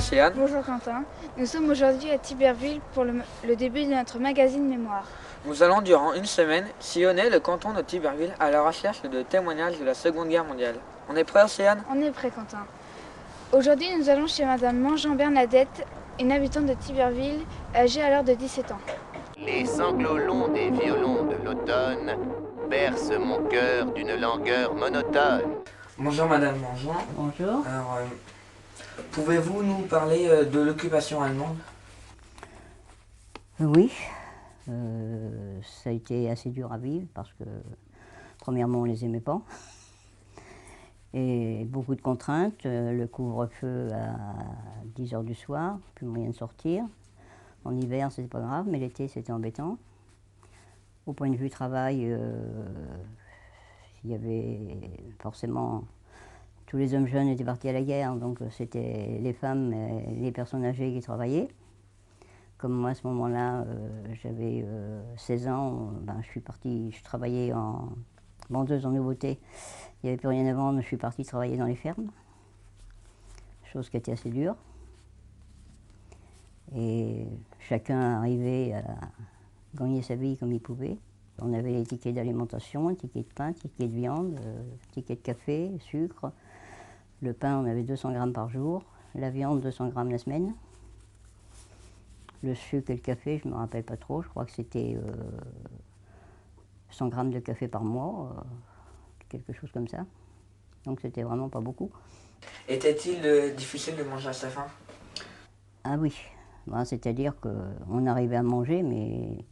Océane. Bonjour Quentin. Nous sommes aujourd'hui à Tiberville pour le début de notre magazine Mémoire. Nous allons durant une semaine sillonner le canton de Tiberville à la recherche de témoignages de la Seconde Guerre mondiale. On est prêt, Océane? On est prêt, Quentin. Aujourd'hui, nous allons chez Madame Mangeant-Bernadette, une habitante de Tiberville, âgée alors de 17 ans. Les sanglots longs des violons de l'automne bercent mon cœur d'une langueur monotone. Bonjour Madame Mangeant. Bonjour. Alors, pouvez-vous nous parler de l'occupation allemande? Oui, ça a été assez dur à vivre parce que, premièrement, on ne les aimait pas. Et beaucoup de contraintes, le couvre-feu à 10 h du soir, plus moyen de sortir. En hiver, c'était pas grave, mais l'été, c'était embêtant. Au point de vue travail, il y avait forcément... Tous les hommes jeunes étaient partis à la guerre, donc c'était les femmes et les personnes âgées qui travaillaient. Comme moi, à ce moment-là, j'avais 16 ans, je travaillais en vendeuse en nouveautés. Il n'y avait plus rien à vendre, je suis partie travailler dans les fermes, chose qui était assez dure. Et chacun arrivait à gagner sa vie comme il pouvait. On avait les tickets d'alimentation, tickets de pain, tickets de viande, tickets de café, sucre. Le pain, on avait 200 grammes par jour, la viande, 200 grammes la semaine. Le sucre et le café, je ne me rappelle pas trop, je crois que c'était 100 grammes de café par mois, quelque chose comme ça. Donc c'était vraiment pas beaucoup. Était-il difficile de manger à sa faim? Ah oui, c'est-à-dire qu'on arrivait à manger, mais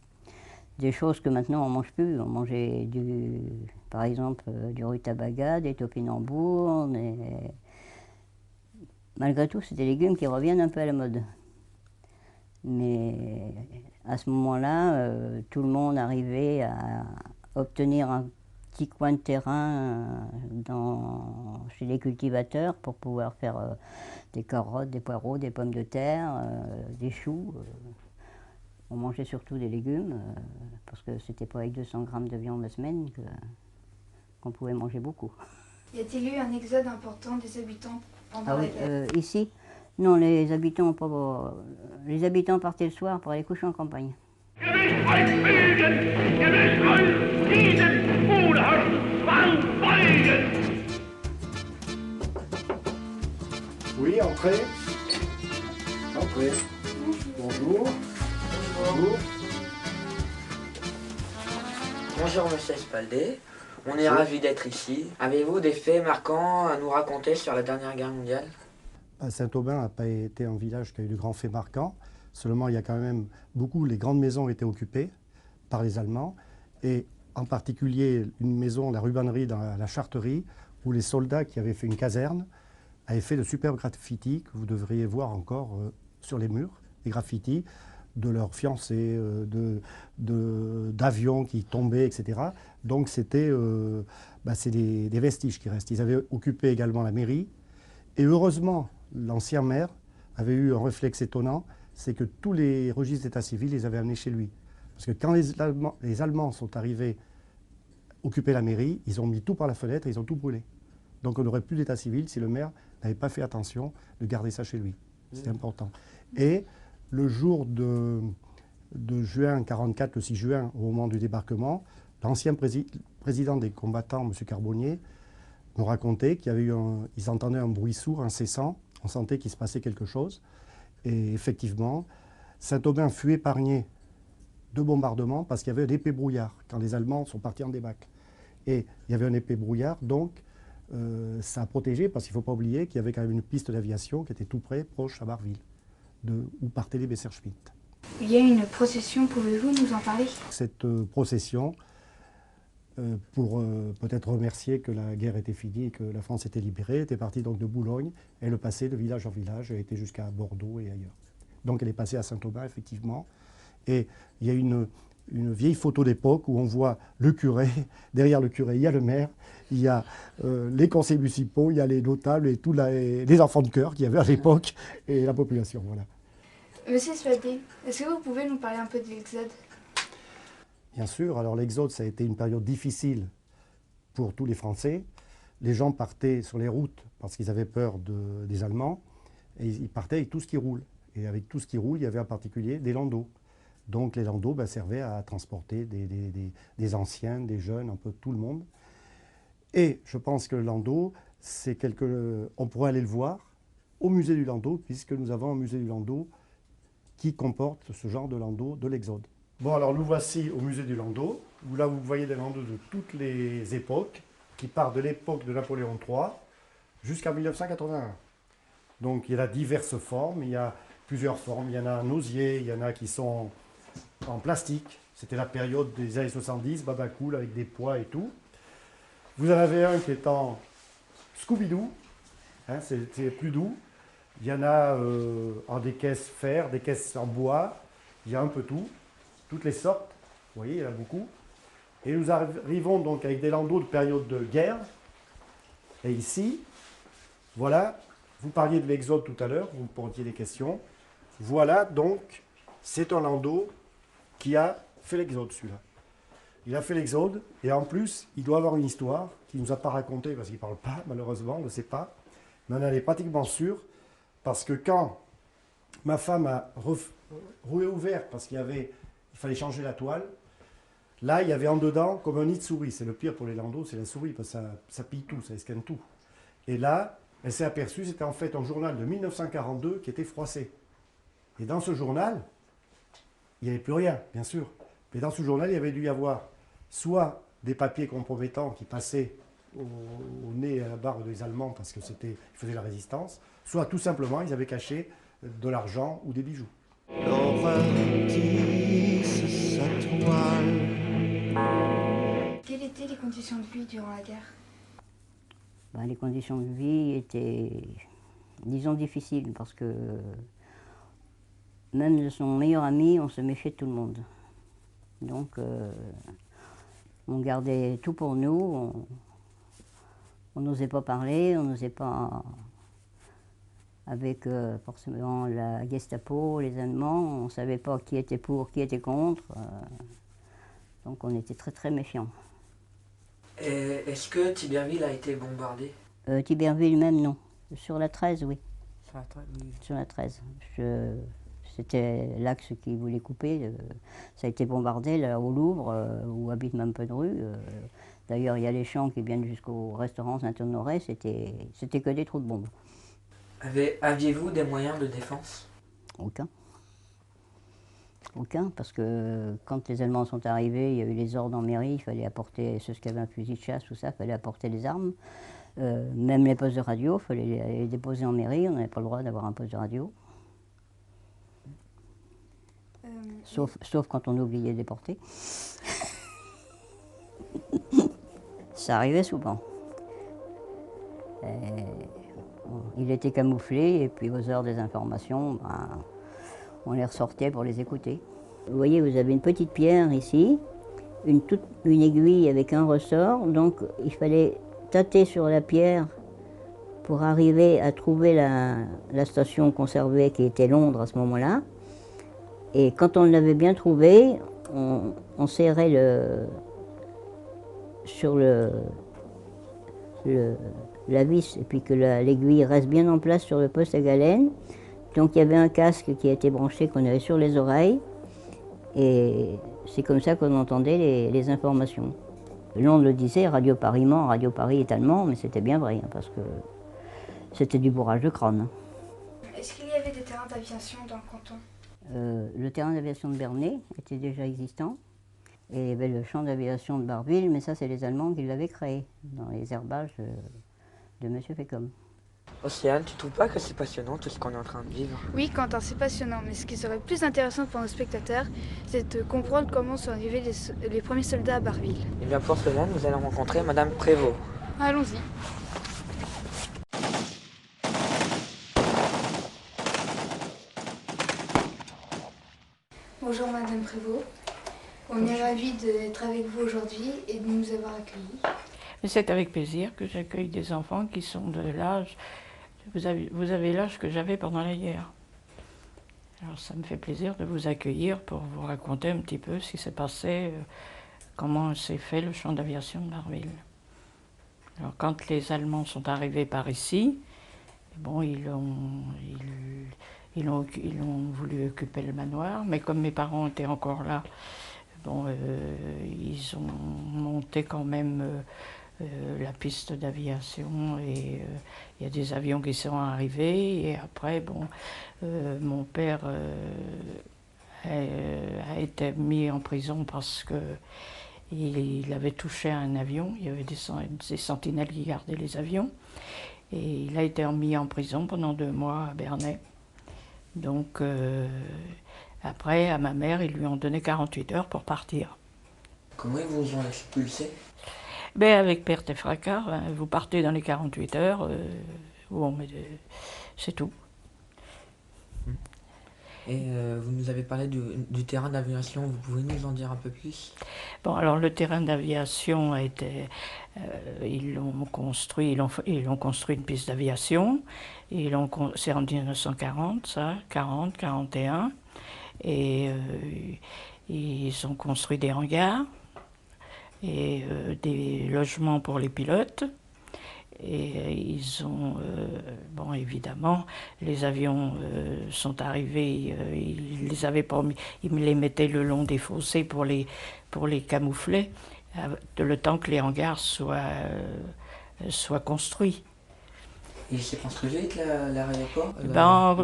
des choses que maintenant on ne mange plus. On mangeait par exemple du rutabaga, des topinambours. Malgré tout, c'est des légumes qui reviennent un peu à la mode. Mais à ce moment-là, tout le monde arrivait à obtenir un petit coin de terrain chez les cultivateurs pour pouvoir faire des carottes, des poireaux, des pommes de terre, des choux. On mangeait surtout des légumes, parce que c'était pas avec 200 grammes de viande la semaine qu'on pouvait manger beaucoup. Y a-t-il eu un exode important des habitants pendant la guerre? Ici, non, les habitants partaient le soir pour aller coucher en campagne. Oui, entrez. Entrez. Bonjour. Bonjour. Bonjour Monsieur Spaldé, on est ravis d'être ici. Avez-vous des faits marquants à nous raconter sur la dernière guerre mondiale? Saint-Aubin n'a pas été un village qui a eu de grands faits marquants. Seulement, il y a quand même les grandes maisons étaient occupées par les Allemands. Et en particulier, une maison, la rubannerie dans la Charterie, où les soldats qui avaient fait une caserne avaient fait de superbes graffitis que vous devriez voir encore sur les murs. Les graffitis de leurs fiancés, d'avions qui tombaient, etc. Donc c'est des vestiges qui restent. Ils avaient occupé également la mairie. Et heureusement, l'ancien maire avait eu un réflexe étonnant, c'est que tous les registres d'état civil les avaient amenés chez lui. Parce que quand les Allemands sont arrivés occuper la mairie, ils ont mis tout par la fenêtre et ils ont tout brûlé. Donc on n'aurait plus d'état civil si le maire n'avait pas fait attention de garder ça chez lui. C'est important. Et le jour de juin 1944, le 6 juin, au moment du débarquement, l'ancien président des combattants, M. Carbonnier, nous racontait qu'ils entendaient un bruit sourd, incessant. On sentait qu'il se passait quelque chose. Et effectivement, Saint-Aubin fut épargné de bombardements parce qu'il y avait un épais brouillard quand les Allemands sont partis en débarque. Et il y avait un épais brouillard, donc ça a protégé, parce qu'il ne faut pas oublier qu'il y avait quand même une piste d'aviation qui était tout près, proche à Barville, où partait les Messerschmitt. Il y a une procession, pouvez-vous nous en parler? Cette procession, pour peut-être remercier que la guerre était finie et que la France était libérée, était partie donc de Boulogne. Elle passait de village en village, elle était jusqu'à Bordeaux et ailleurs. Donc elle est passée à Saint-Aubin, effectivement. Et il y a une vieille photo d'époque où on voit le curé, derrière le curé il y a le maire, il y a les conseils municipaux, il y a les notables et tous les enfants de chœur qu'il y avait à l'époque et la population, voilà. Monsieur Spaldé, est-ce que vous pouvez nous parler un peu de l'Exode? Bien sûr, alors l'Exode, ça a été une période difficile pour tous les Français. Les gens partaient sur les routes parce qu'ils avaient peur des Allemands. et ils partaient avec tout ce qui roule. Et avec tout ce qui roule, il y avait en particulier des landaux. Donc les landaux servaient à transporter des anciens, des jeunes, un peu tout le monde. Et je pense que le landau, on pourrait aller le voir au musée du landau, puisque nous avons un musée du landau qui comporte ce genre de landau de l'Exode. Bon, alors nous voici au musée du landau, où là vous voyez des landaux de toutes les époques, qui partent de l'époque de Napoléon III jusqu'à 1981. Donc il y a diverses formes, il y a plusieurs formes, il y en a en osier, il y en a qui sont en plastique. C'était la période des années 70, baba cool, avec des poids et tout. Vous en avez un qui est en Scooby-Doo, hein, c'est plus doux. Il y en a en des caisses fer, des caisses en bois, il y a un peu tout, toutes les sortes, vous voyez, il y en a beaucoup. Et nous arrivons donc avec des landaux de période de guerre. Et ici, voilà, vous parliez de l'Exode tout à l'heure, vous me posiez des questions. Voilà donc, c'est un landau qui a fait l'Exode, celui-là. Il a fait l'Exode, et en plus, il doit avoir une histoire qu'il ne nous a pas racontée, parce qu'il ne parle pas, malheureusement, on ne sait pas. Mais on en est pratiquement sûr, parce que quand ma femme a réouvert, parce il fallait changer la toile, là, il y avait en dedans comme un nid de souris. C'est le pire pour les landaux, c'est la souris, parce que ça pille tout, ça escanne tout. Et là, elle s'est aperçue, c'était en fait un journal de 1942 qui était froissé. Et dans ce journal, il n'y avait plus rien, bien sûr. Mais dans ce journal, il y avait dû y avoir soit des papiers compromettants qui passaient au nez et à la barbe des Allemands parce qu'ils faisaient la résistance, soit tout simplement, ils avaient caché de l'argent ou des bijoux. L'horreur tisse sa toile. Quelles étaient les conditions de vie durant la guerre? Les conditions de vie étaient, disons, difficiles parce que même de son meilleur ami, on se méfiait de tout le monde. Donc, on gardait tout pour nous, on n'osait pas parler, on n'osait pas, avec forcément la Gestapo, les Allemands, on ne savait pas qui était pour, qui était contre. Donc on était très très méfiants. Est-ce que Tiberville a été bombardé? Tiberville même, non. Sur la 13, oui. Sur la 13, oui. Sur la 13. C'était l'axe qui voulait couper. Ça a été bombardé là, au Louvre, où habite Mampenrue. D'ailleurs, il y a les champs qui viennent jusqu'au restaurant Saint-Honoré. C'était que des trous de bombes. Aviez-vous des moyens de défense? Aucun. Aucun, parce que quand les Allemands sont arrivés, il y a eu les ordres en mairie, il fallait apporter, ceux qui avaient un fusil de chasse, tout ça, il fallait apporter des armes. Même les postes de radio, il fallait les déposer en mairie, on n'avait pas le droit d'avoir un poste de radio. Sauf quand on oubliait de les porter. Ça arrivait souvent. Il était camouflé, et puis aux heures des informations, on les ressortait pour les écouter. Vous voyez, vous avez une petite pierre ici, une aiguille avec un ressort, donc il fallait tâter sur la pierre pour arriver à trouver la station conservée qui était Londres à ce moment-là. Et quand on l'avait bien trouvée, on serrait sur la vis et puis que l'aiguille reste bien en place sur le poste à galène. Donc il y avait un casque qui a été branché qu'on avait sur les oreilles et c'est comme ça qu'on entendait les informations. Londres le disait, Radio Paris ment, Radio Paris est allemand, mais c'était bien vrai hein, parce que c'était du bourrage de crâne. Est-ce qu'il y avait des terrains d'aviation dans le canton? Le terrain d'aviation de Bernay était déjà existant et il y avait le champ d'aviation de Barville, mais ça c'est les Allemands qui l'avaient créé dans les herbages de M. Fécom. Océane, tu trouves pas que c'est passionnant tout ce qu'on est en train de vivre? Oui, Quentin, c'est passionnant, mais ce qui serait plus intéressant pour nos spectateurs, c'est de comprendre comment sont arrivés les premiers soldats à Barville. Et bien pour cela, nous allons rencontrer Madame Prévost. Allons-y. Bonjour Madame Prévost. On est ravis d'être avec vous aujourd'hui et de nous avoir accueillis. C'est avec plaisir que j'accueille des enfants qui sont de l'âge, vous avez l'âge que j'avais pendant la guerre. Alors ça me fait plaisir de vous accueillir pour vous raconter un petit peu ce qui s'est passé, comment s'est fait le champ d'aviation de Barville. Alors quand les Allemands sont arrivés par ici, Bon, ils ont voulu occuper le manoir, mais comme mes parents étaient encore là, bon, ils ont monté quand même la piste d'aviation et il y a des avions qui sont arrivés. Et après, bon, mon père a été mis en prison parce que il avait touché à un avion. Il y avait des sentinelles qui gardaient les avions. Et il a été mis en prison pendant 2 mois à Bernay. Donc, après, à ma mère, ils lui ont donné 48 heures pour partir. Comment ils vous ont expulsé? Ben, avec perte et fracas, vous partez dans les 48 heures, c'est tout. Et vous nous avez parlé du terrain d'aviation, vous pouvez nous en dire un peu plus? Bon, alors le terrain d'aviation a été, ils l'ont construit une piste d'aviation. C'est en 1940, ça, 40, 41, et ils ont construit des hangars et des logements pour les pilotes. Et ils ont, bon évidemment, les avions sont arrivés, ils les avaient pas mis, ils les mettaient le long des fossés pour les camoufler, le temps que les hangars soient construits. Et il s'est construit vite l'aéroport?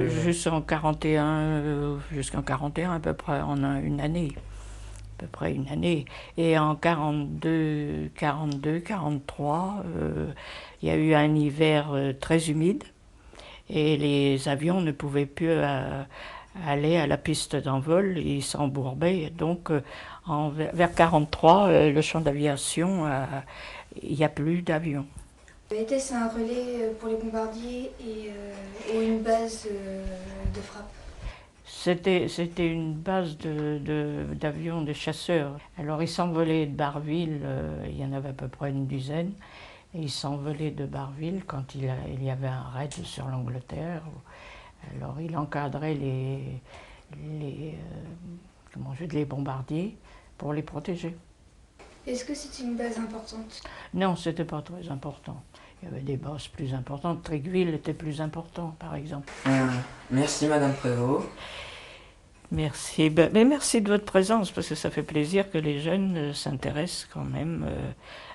Jusqu'en 41 à peu près, en une année. À peu près une année. Et en 42, 43, il y a eu un hiver très humide et les avions ne pouvaient plus aller à la piste d'envol, ils s'embourbaient. Donc vers 43, le champ d'aviation, il n'y a plus d'avions. Était-ce un relais pour les bombardiers ou une base de frappe? C'était une base d'avions de chasseurs. Alors ils s'envolaient de Barville, il y en avait à peu près une dizaine, et ils s'envolaient de Barville quand il y avait un raid sur l'Angleterre. Alors il encadrait les bombardiers pour les protéger. Est-ce que c'est une base importante? Non, c'était pas très important. Il y avait des bases plus importantes. Trégueville était plus important, par exemple. Merci Madame Prévost. Merci. Mais merci de votre présence, parce que ça fait plaisir que les jeunes s'intéressent quand même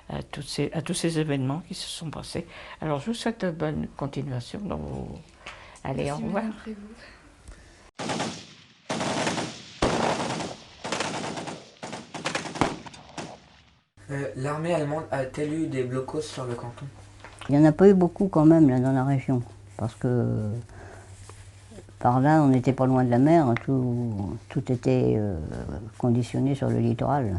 à tous ces événements qui se sont passés. Alors, je vous souhaite bonne continuation dans vos... Allez, Merci, au revoir. Madame Prévost. L'armée allemande a-t-elle eu des blocos sur le canton? Il n'y en a pas eu beaucoup quand même là, dans la région, parce que par là, on n'était pas loin de la mer, tout était conditionné sur le littoral.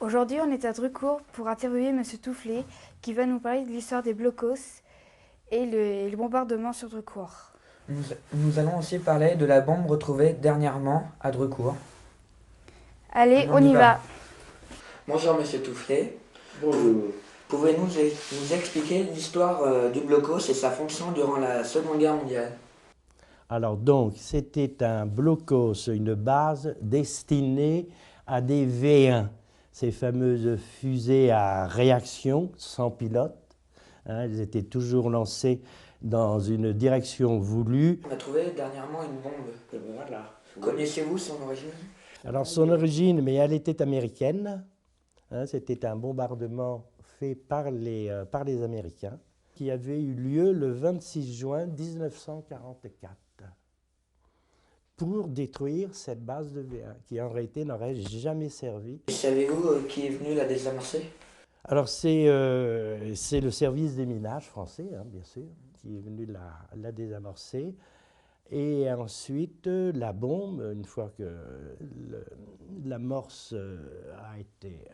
Aujourd'hui, on est à Drucourt pour interviewer M. Toufflet qui va nous parler de l'histoire des blocos et le bombardement sur Drucourt. Nous allons aussi parler de la bombe retrouvée dernièrement à Drucourt. Allez, on y va. Bonjour Monsieur Toufflet. Bonjour. Pouvez-vous nous expliquer l'histoire du blocos et sa fonction durant la Seconde Guerre mondiale? Alors donc, c'était un blocos, une base destinée à des V1, ces fameuses fusées à réaction sans pilote. Elles étaient toujours lancées dans une direction voulue. On a trouvé dernièrement une bombe. Voilà. Connaissez-vous son origine? Alors son origine, mais elle était américaine. C'était un bombardement fait par les Américains qui avait eu lieu le 26 juin 1944 pour détruire cette base de V1 qui en réalité n'aurait jamais servi. Et savez-vous qui est venu la désamorcer? Alors c'est le service des minages français, bien sûr, qui est venu la désamorcer. Et ensuite, la bombe, une fois que l'amorce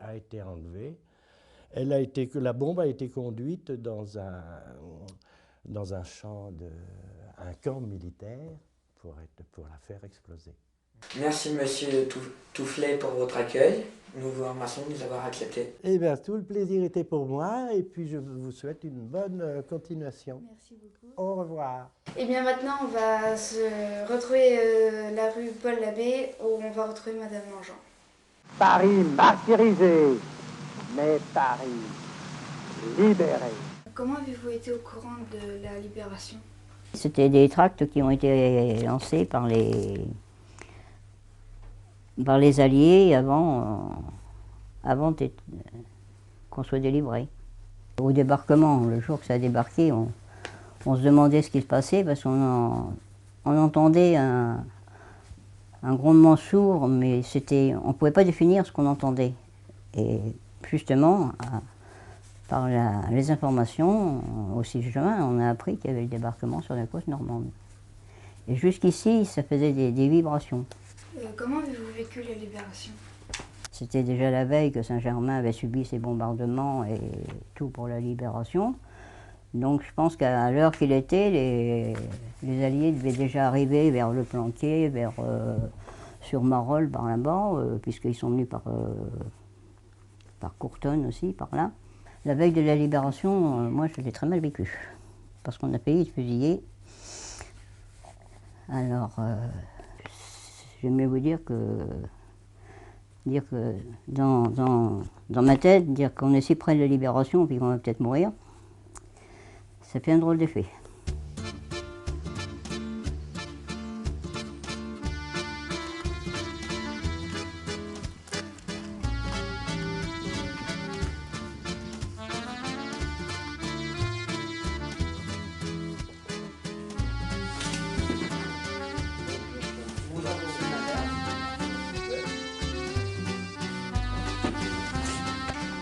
a été enlevée, la bombe a été conduite dans un camp militaire pour la faire exploser. Merci monsieur Toufflet pour votre accueil. Nous vous remercions de nous avoir acceptés. Eh bien, tout le plaisir était pour moi et puis je vous souhaite une bonne continuation. Merci beaucoup. Au revoir. Et bien maintenant, on va se retrouver la rue Paul Labbé où on va retrouver Madame Langean. Paris martyrisé, mais Paris libéré. Comment avez-vous été au courant de la libération? C'était des tracts qui ont été lancés par les Alliés avant qu'on soit délivré. Au débarquement, le jour que ça a débarqué, on se demandait ce qui se passait parce qu'on entendait un grondement sourd, mais on ne pouvait pas définir ce qu'on entendait. Et justement, par les informations, au 6 juin, on a appris qu'il y avait le débarquement sur la côte normande. Et jusqu'ici, ça faisait des vibrations. Comment avez-vous vécu la libération? C'était déjà la veille que Saint-Germain avait subi ces bombardements et tout pour la libération. Donc je pense qu'à l'heure qu'il était, les Alliés devaient déjà arriver vers le Planquet, sur Marolles par là-bas, puisqu'ils sont venus par Courtonne aussi, par là. La veille de la libération, moi je l'ai très mal vécu, parce qu'on a payé de fusiller. Alors, j'aimerais vous dire que dans ma tête, dire qu'on est si près de la libération puis qu'on va peut-être mourir, ça fait un drôle d'effet.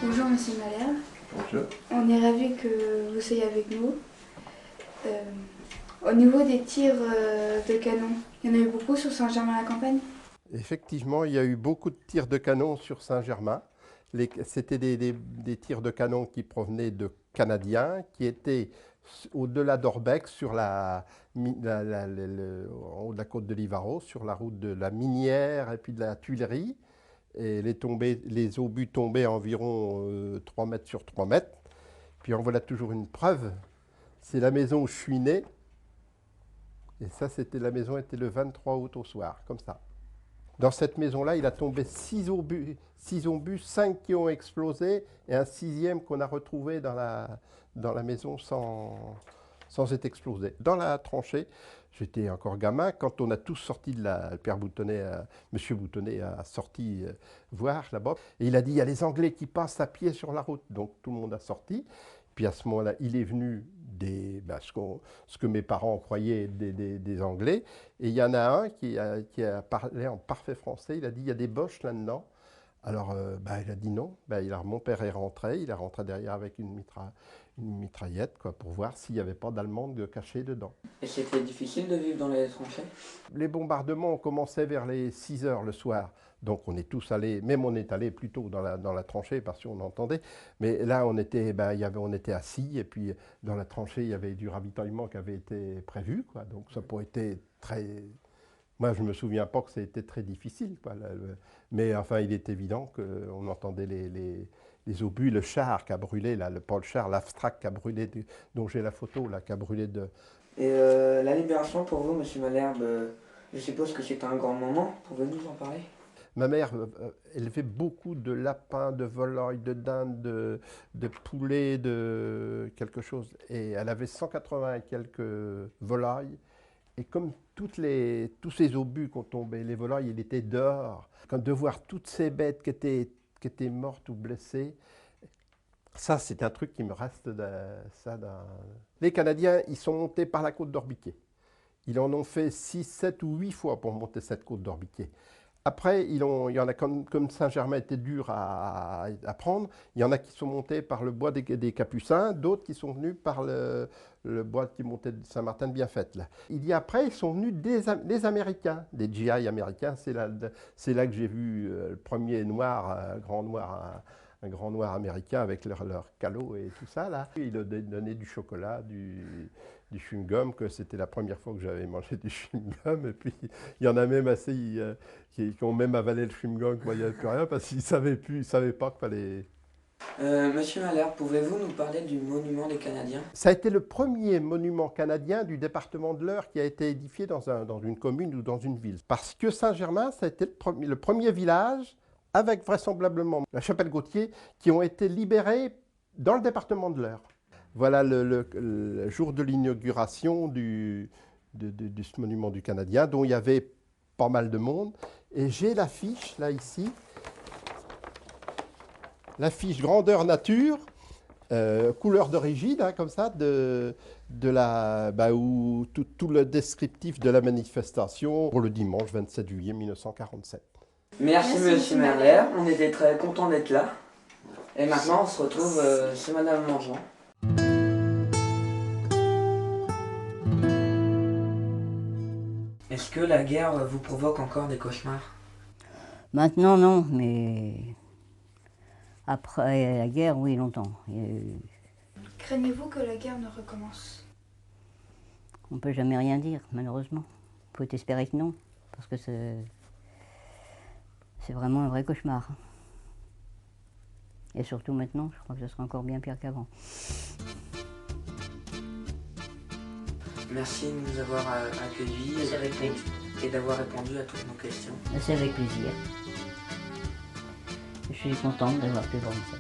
Bonjour Monsieur Malherbe. Bonjour. On est ravis que vous soyez avec nous. Au niveau des tirs de canon, il y en a eu beaucoup sur Saint-Germain-la-Campagne? Effectivement, il y a eu beaucoup de tirs de canon sur Saint-Germain. C'était des tirs de canon qui provenaient de Canadiens, qui étaient au-delà d'Orbec, en haut de la côte de Livarot, sur la route de la Minière et puis de la Tuilerie. Et les obus tombaient à environ 3 mètres sur 3 mètres. Puis en voilà toujours une preuve. C'est la maison où je suis né. Et ça, la maison était le 23 août au soir, comme ça. Dans cette maison-là, il a tombé 6 obus, 5 qui ont explosé et un 6e qu'on a retrouvé dans la maison sans être explosé. Dans la tranchée, j'étais encore gamin, quand on a tous sorti le père Boutonnet, monsieur Boutonnet a sorti voir là-bas. Et il a dit, il y a les Anglais qui passent à pied sur la route. Donc tout le monde a sorti. Puis à ce moment-là, il est venu ce que mes parents croyaient des Anglais. Et il y en a un qui a parlé en parfait français. Il a dit, il y a des Boches là-dedans. Alors, il a dit non. Mon père est rentré. Il est rentré derrière avec une mitraillette pour voir s'il n'y avait pas d'Allemands cachés dedans. Et c'était difficile de vivre dans les tranchées? Les bombardements ont commencé vers les 6 heures le soir. Donc on est tous allés, même on est allé plutôt dans la tranchée parce qu'on entendait. Mais là on était assis et puis dans la tranchée il y avait du ravitaillement qui avait été prévu, quoi. Donc ça n'a pas été très... Moi je ne me souviens pas que ça a été très difficile, quoi. Mais enfin il est évident qu'on entendait les obus, le char qui a brûlé, là, pas le char, l'Abstract qui a brûlé, dont j'ai la photo là, qui a brûlé de... Et la libération pour vous, Monsieur Malherbe, je suppose que c'est un grand moment. Pouvez-vous nous en parler? Ma mère élevait beaucoup de lapins, de volailles, de dindes, de poulets, de quelque chose. Et elle avait 180 et quelques volailles. Et comme tous ces obus qui ont tombé, les volailles, il était dehors. Quand de voir toutes ces bêtes qui étaient mortes ou blessées, ça c'est un truc qui me reste Les Canadiens, ils sont montés par la côte d'Orbiquet. Ils en ont fait 6, 7 ou 8 fois pour monter cette côte d'Orbiquet. Après, il y en a, comme Saint-Germain était dur à prendre, il y en a qui sont montés par le bois des Capucins, d'autres qui sont venus par le bois qui montait de Saint-Martin-de-Bienfaite. Il y a après, ils sont venus des Américains, des GI américains. C'est là que j'ai vu le premier noir, un grand noir américain avec leur calot et tout ça. Là. Il donnaient du chocolat, du du chewing-gum, que c'était la première fois que j'avais mangé du chewing-gum. Et puis, il y en a même assez qui ont même avalé le chewing-gum quand il n'y avait plus rien, parce qu'ils ne savaient pas qu'il fallait... Monsieur Mahler, pouvez-vous nous parler du monument des Canadiens? Ça a été le premier monument canadien du département de l'Eure qui a été édifié dans une commune ou dans une ville. Parce que Saint-Germain, ça a été le premier village, avec vraisemblablement la chapelle Gauthier, qui ont été libérés dans le département de l'Eure. Voilà le jour de l'inauguration de ce monument du Canadien, dont il y avait pas mal de monde. Et j'ai l'affiche, là, ici, l'affiche grandeur nature, couleur d'origine, hein, comme ça, où tout le descriptif de la manifestation pour le dimanche 27 juillet 1947. Merci Monsieur Mahler, on était très contents d'être là. Et maintenant on se retrouve chez Madame Mangeant. Est-ce que la guerre vous provoque encore des cauchemars? Maintenant, non, mais après la guerre, oui, longtemps. Craignez-vous que la guerre ne recommence? On ne peut jamais rien dire, malheureusement. Il faut espérer que non, parce que c'est vraiment un vrai cauchemar. Et surtout maintenant, je crois que ce sera encore bien pire qu'avant. Merci de nous avoir accueillis et d'avoir répondu à toutes nos questions. C'est avec plaisir. Je suis contente d'avoir pu voir ça.